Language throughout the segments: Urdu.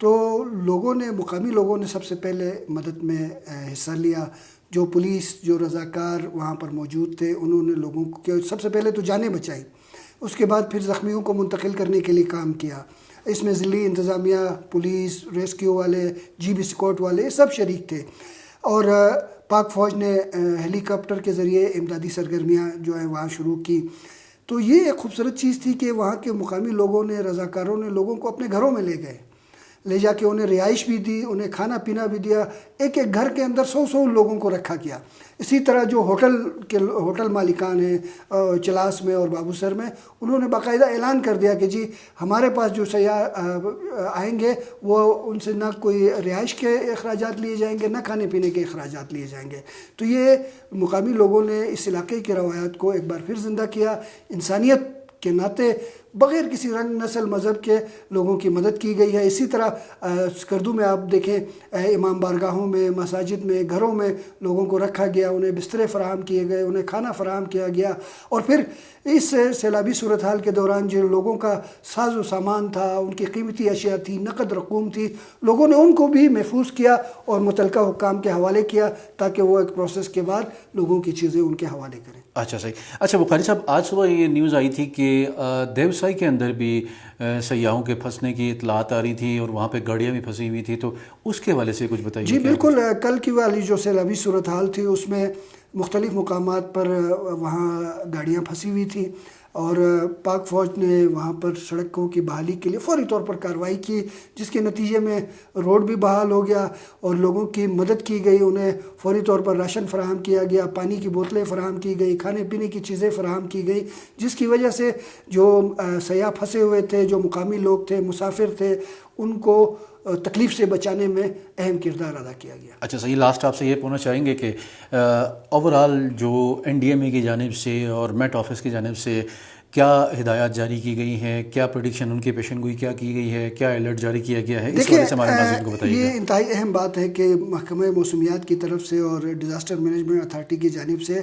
تو لوگوں نے مقامی لوگوں نے سب سے پہلے مدد میں حصہ لیا. جو پولیس جو رضاکار وہاں پر موجود تھے انہوں نے لوگوں کو سب سے پہلے تو جانیں بچائی, اس کے بعد پھر زخمیوں کو منتقل کرنے کے لیے کام کیا. اس میں ضلعی انتظامیہ, پولیس, ریسکیو والے, جی بی اسکواڈ والے, یہ سب شریک تھے. اور پاک فوج نے ہیلی کاپٹر کے ذریعے امدادی سرگرمیاں جو ہیں وہاں شروع کی. تو یہ ایک خوبصورت چیز تھی کہ وہاں کے مقامی لوگوں نے, رضاکاروں نے لوگوں کو اپنے گھروں میں لے گئے, لے جا کے انہیں رہائش بھی دی, انہیں کھانا پینا بھی دیا. ایک ایک گھر کے اندر 100 لوگوں کو رکھا گیا. اسی طرح جو ہوٹل مالکان ہیں چلاس میں اور بابو سر میں, انہوں نے باقاعدہ اعلان کر دیا کہ جی ہمارے پاس جو سیاح آئیں گے وہ ان سے نہ کوئی رہائش کے اخراجات لیے جائیں گے, نہ کھانے پینے کے اخراجات لیے جائیں گے. تو یہ مقامی لوگوں نے اس علاقے کی روایات کو ایک بار پھر زندہ کیا. انسانیت کے ناطے بغیر کسی رنگ, نسل, مذہب کے لوگوں کی مدد کی گئی ہے. اسی طرح سکردو میں آپ دیکھیں امام بارگاہوں میں, مساجد میں, گھروں میں لوگوں کو رکھا گیا, انہیں بسترے فراہم کیے گئے, انہیں کھانا فراہم کیا گیا. اور پھر اس سیلابی صورتحال کے دوران جو لوگوں کا ساز و سامان تھا, ان کی قیمتی اشیاء تھی, نقد رقوم تھی, لوگوں نے ان کو بھی محفوظ کیا اور متعلقہ حکام کے حوالے کیا تاکہ وہ ایک پروسیس کے بعد لوگوں کی چیزیں ان کے حوالے کریں. اچھا صحیح. اچھا بخاری صاحب, آج صبح یہ نیوز آئی تھی کہ دیوسائی کے اندر بھی سیاحوں کے پھنسنے کی اطلاعات آ رہی تھی اور وہاں پہ گاڑیاں بھی پھنسی ہوئی تھی, تو اس کے حوالے سے کچھ بتائیے. جی بالکل, کل کی والی جو سیلابی صورتحال تھی اس میں مختلف مقامات پر وہاں گاڑیاں پھنسی ہوئی تھیں اور پاک فوج نے وہاں پر سڑکوں کی بحالی کے لیے فوری طور پر کارروائی کی, جس کے نتیجے میں روڈ بھی بحال ہو گیا اور لوگوں کی مدد کی گئی. انہیں فوری طور پر راشن فراہم کیا گیا, پانی کی بوتلیں فراہم کی گئی, کھانے پینے کی چیزیں فراہم کی گئی, جس کی وجہ سے جو سیاح پھنسے ہوئے تھے, جو مقامی لوگ تھے, مسافر تھے, ان کو تکلیف سے بچانے میں اہم کردار ادا کیا گیا. اچھا صحیح. لاسٹ آپ سے یہ پوچھنا چاہیں گے کہ اوورآل جو این ڈی ایم اے کی جانب سے اور میٹ آفس کی جانب سے کیا ہدایات جاری کی گئی ہیں, کیا پریڈکشن ان کی پیشن گوئی کیا کی گئی ہے, کیا الرٹ جاری کیا گیا ہے, اس وجہ سے ہمارے ناظرین کو بتائیے. یہ انتہائی اہم بات ہے کہ محکمہ موسمیات کی طرف سے اور ڈیزاسٹر مینجمنٹ اتھارٹی کی جانب سے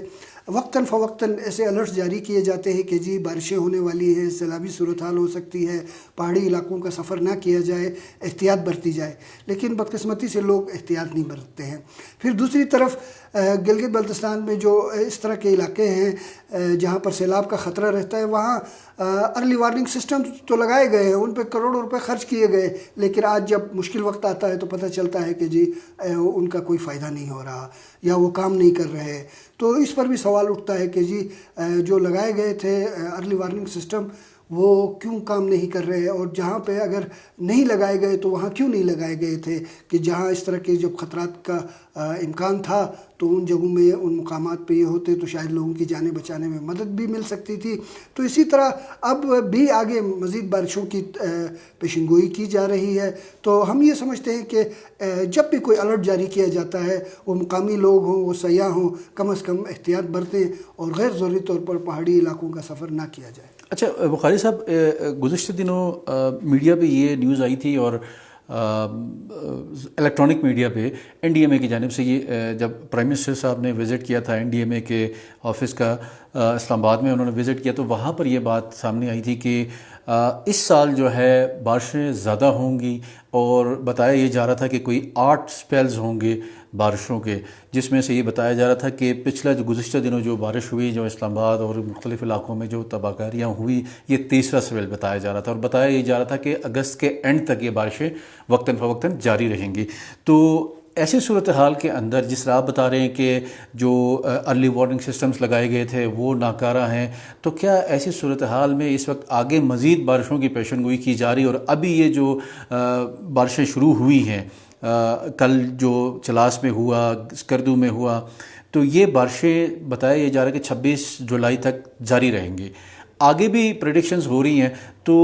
وقتاً فوقتاً ایسے الرٹس جاری کیے جاتے ہیں کہ جی بارشیں ہونے والی ہیں, سیلابی صورتحال ہو سکتی ہے, پہاڑی علاقوں کا سفر نہ کیا جائے, احتیاط برتی جائے. لیکن بدقسمتی سے لوگ احتیاط نہیں برتتے ہیں. پھر دوسری طرف گلگت بلتستان میں جو اس طرح کے علاقے ہیں جہاں پر سیلاب کا خطرہ رہتا ہے, وہاں ارلی وارننگ سسٹم تو لگائے گئے ہیں, ان پہ کروڑوں روپے خرچ کیے گئے, لیکن آج جب مشکل وقت آتا ہے تو پتہ چلتا ہے کہ جی ان کا کوئی فائدہ نہیں ہو رہا یا وہ کام نہیں کر رہے. تو اس پر بھی سوال اٹھتا ہے کہ جی جو لگائے گئے تھے ارلی وارننگ سسٹم وہ کیوں کام نہیں کر رہے, اور جہاں پہ اگر نہیں لگائے گئے تو وہاں کیوں نہیں لگائے گئے تھے کہ جہاں اس طرح کے جب خطرات کا امکان تھا تو ان جگہوں میں, ان مقامات پہ یہ ہوتے تو شاید لوگوں کی جانیں بچانے میں مدد بھی مل سکتی تھی. تو اسی طرح اب بھی آگے مزید بارشوں کی پیشن گوئی کی جا رہی ہے. تو ہم یہ سمجھتے ہیں کہ جب بھی کوئی الرٹ جاری کیا جاتا ہے, وہ مقامی لوگ ہوں, وہ سیاح ہوں, کم از کم احتیاط برتیں اور غیر ضروری طور پر پہاڑی علاقوں کا سفر نہ کیا جائے. اچھا بخاری صاحب, گزشتہ دنوں میڈیا پہ یہ نیوز آئی تھی اور الیکٹرانک میڈیا پہ این ڈی ایم اے کی جانب سے یہ جب پرائم منسٹر صاحب نے وزٹ کیا تھا این ڈی ایم اے کے آفس کا اسلام آباد میں, انہوں نے وزٹ کیا تو وہاں پر یہ بات سامنے آئی تھی کہ اس سال جو ہے بارشیں زیادہ ہوں گی اور بتایا یہ جا رہا تھا کہ کوئی 8 سپیلز ہوں گے بارشوں کے, جس میں سے یہ بتایا جا رہا تھا کہ پچھلا جو گزشتہ دنوں جو بارش ہوئی, جو اسلام آباد اور مختلف علاقوں میں جو تباہ کاریاں ہوئی, یہ 3را سپیل بتایا جا رہا تھا, اور بتایا یہ جا رہا تھا کہ اگست کے اینڈ تک یہ بارشیں وقتاً فوقتاً جاری رہیں گی. تو ایسی صورتحال کے اندر جس طرح آپ بتا رہے ہیں کہ جو ارلی وارننگ سسٹمز لگائے گئے تھے وہ ناکارہ ہیں, تو کیا ایسی صورتحال میں اس وقت آگے مزید بارشوں کی پیشن گوئی کی جا رہی, اور ابھی یہ جو بارشیں شروع ہوئی ہیں, کل جو چلاس میں ہوا, سکردو میں ہوا, تو یہ بارشیں بتایا یہ جا رہا ہے کہ 26 جولائی تک جاری رہیں گی, آگے بھی پریڈکشنز ہو رہی ہیں. تو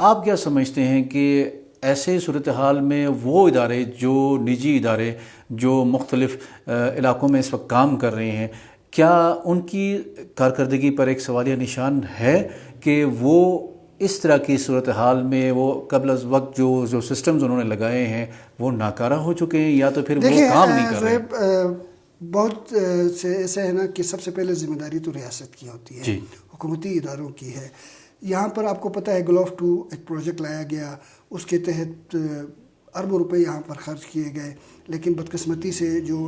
آپ کیا سمجھتے ہیں کہ ایسے صورتحال میں وہ ادارے, جو نجی ادارے جو مختلف علاقوں میں اس وقت کام کر رہے ہیں, کیا ان کی کارکردگی پر ایک سوالیہ نشان ہے کہ وہ اس طرح کی صورتحال میں وہ قبل از وقت جو سسٹمز انہوں نے لگائے ہیں وہ ناکارہ ہو چکے ہیں, یا تو پھر وہ کام نہیں کر رہے ہیں؟ بہت سے ایسا ہے نا کہ سب سے پہلے ذمہ داری تو ریاست کی ہوتی ہے, حکومتی اداروں کی ہے. یہاں پر آپ کو پتہ ہے گلوف 2 ایک پروجیکٹ لایا گیا, اس کے تحت اربوں روپے یہاں پر خرچ کیے گئے، لیکن بدقسمتی سے جو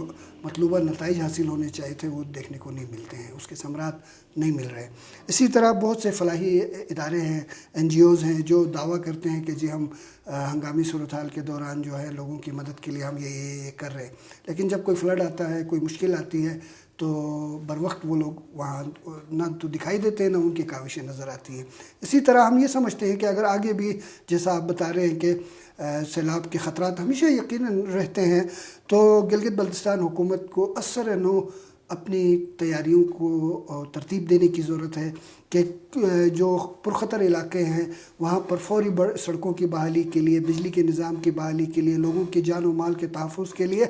مطلوبہ نتائج حاصل ہونے چاہیے تھے وہ دیکھنے کو نہیں ملتے ہیں، اس کے ثمرات نہیں مل رہے۔ اسی طرح بہت سے فلاحی ادارے ہیں، NGOs ہیں جو دعویٰ کرتے ہیں کہ جی ہم ہنگامی صورتحال کے دوران جو ہے لوگوں کی مدد کے لیے ہم یہ کر رہے ہیں، لیکن جب کوئی فلڈ آتا ہے، کوئی مشکل آتی ہے تو بر وقت وہ لوگ وہاں نہ تو دکھائی دیتے ہیں، نہ ان کی کاوشیں نظر آتی ہیں۔ اسی طرح ہم یہ سمجھتے ہیں کہ اگر آگے بھی جیسا آپ بتا رہے ہیں کہ سیلاب کے خطرات ہمیشہ یقیناً رہتے ہیں، تو گلگت بلتستان حکومت کو اثر نو اپنی تیاریوں کو ترتیب دینے کی ضرورت ہے کہ جو پرخطر علاقے ہیں وہاں پر فوری سڑکوں کی بحالی کے لیے، بجلی کے نظام کی بحالی کے لیے، لوگوں کی جان و مال کے تحفظ کے لیے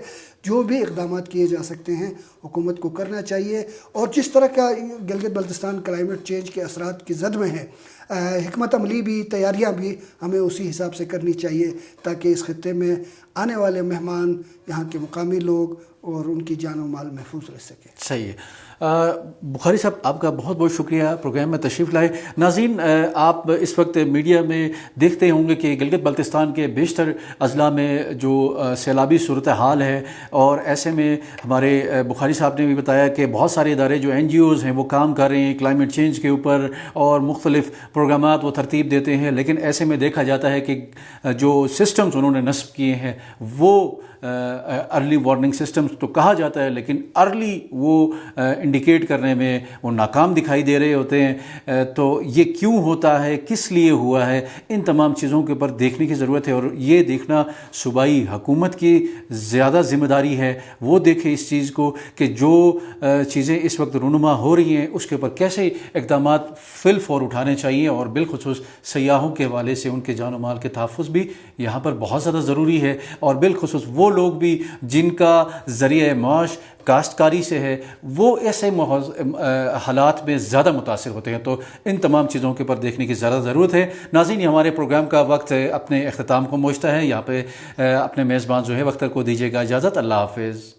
جو بھی اقدامات کیے جا سکتے ہیں حکومت کو کرنا چاہیے۔ اور جس طرح کا گلگت بلتستان کلائمیٹ چینج کے اثرات کی زد میں ہے، حکمت عملی بھی، تیاریاں بھی ہمیں اسی حساب سے کرنی چاہیے تاکہ اس خطے میں آنے والے مہمان، یہاں کے مقامی لوگ اور ان کی جان و مال محفوظ رہ سکے۔ صحیح ہے۔ بخاری صاحب آپ کا بہت بہت شکریہ پروگرام میں تشریف لائے۔ ناظرین، آپ اس وقت میڈیا میں دیکھتے ہوں گے کہ گلگت بلتستان کے بیشتر اضلاع میں جو سیلابی صورتحال ہے، اور ایسے میں ہمارے بخاری صاحب نے بھی بتایا کہ بہت سارے ادارے جو NGOs ہیں وہ کام کر رہے ہیں کلائمیٹ چینج کے اوپر اور مختلف پروگرامات وہ ترتیب دیتے ہیں، لیکن ایسے میں دیکھا جاتا ہے کہ جو سسٹمز انہوں نے نصب کیے ہیں وہ ارلی وارننگ سسٹمز تو کہا جاتا ہے، لیکن ارلی وہ انڈیکیٹ کرنے میں وہ ناکام دکھائی دے رہے ہوتے ہیں۔ تو یہ کیوں ہوتا ہے، کس لیے ہوا ہے، ان تمام چیزوں کے اوپر دیکھنے کی ضرورت ہے، اور یہ دیکھنا صوبائی حکومت کی زیادہ ذمہ داری ہے۔ وہ دیکھے اس چیز کو کہ جو چیزیں اس وقت رونما ہو رہی ہیں اس کے اوپر کیسے اقدامات فی الفور اٹھانے چاہیے، اور بالخصوص سیاحوں کے حوالے سے ان کے جان و مال کے تحفظ بھی یہاں پر بہت زیادہ ضروری ہے، اور بالخصوص وہ لوگ بھی جن کا ذریعہ معاش کاشتکاری سے ہے وہ ایسے حالات میں زیادہ متاثر ہوتے ہیں۔ تو ان تمام چیزوں کے اوپر دیکھنے کی زیادہ ضرورت ہے۔ ناظرین، یہ ہمارے پروگرام کا وقت اپنے اختتام کو پہنچتا ہے، یہاں پہ اپنے میزبان زہیب اختر کو دیجیے گا اجازت۔ اللہ حافظ۔